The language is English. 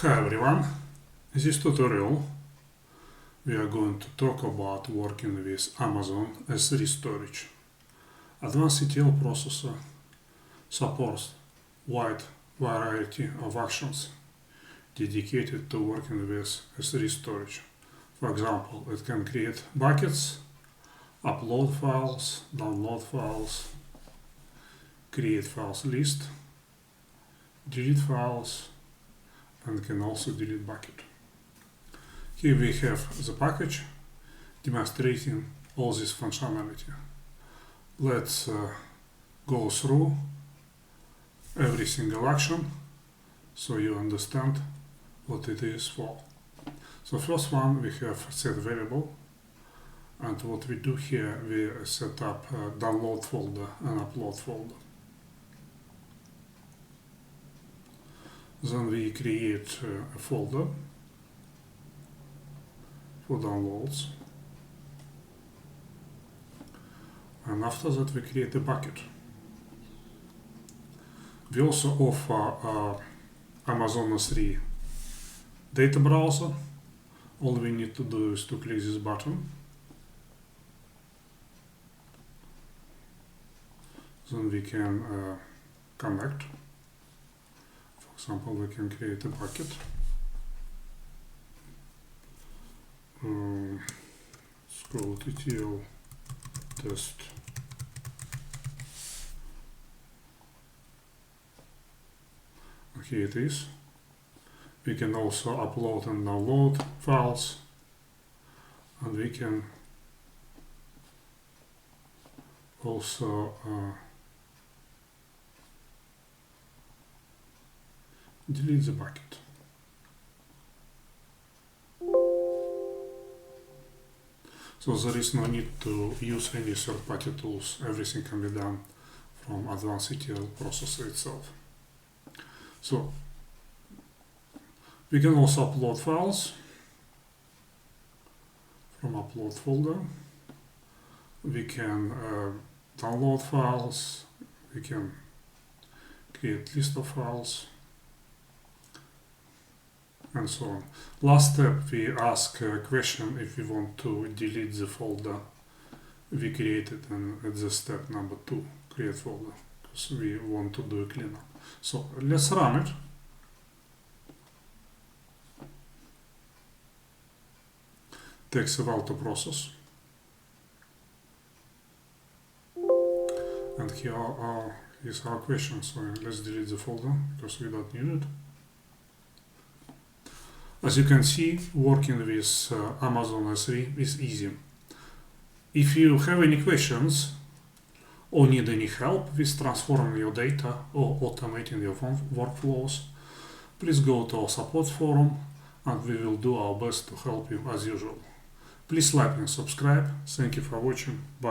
Hi everyone, in this tutorial we are going to talk about working with Amazon S3 storage. Advanced ETL processor supports wide variety of actions dedicated to working with S3 storage. For example, it can create buckets, upload files, download files, create files list, delete files, and can also delete bucket. Here we have the package demonstrating all this functionality. Let's go through every single action so you understand what it is for. So first one, we have set variable, and what we do here, we set up a download folder and upload folder. Then we create a folder for downloads, and after that we create a bucket. We also offer Amazon S3 data browser. All we need to do is to click this button. Then we can connect. For example, we can create a bucket. Let's call it ETL test. Here it is. We can also upload and download files, and we can also delete the bucket. So there is no need to use any third-party tools. Everything can be done from Advanced ETL Processor itself. So we can also upload files from upload folder. We can download files. We can create list of files, and so on. Last step, we ask a question if we want to delete the folder we created, and at the step number 2, create folder, because we want to do a cleanup. So let's run it. Takes a while to process. And here is our question. So let's delete the folder because we don't need it. As you can see, working with Amazon S3 is easy. If you have any questions or need any help with transforming your data or automating your workflows, please go to our support forum and we will do our best to help you as usual. Please like and subscribe. Thank you for watching. Bye.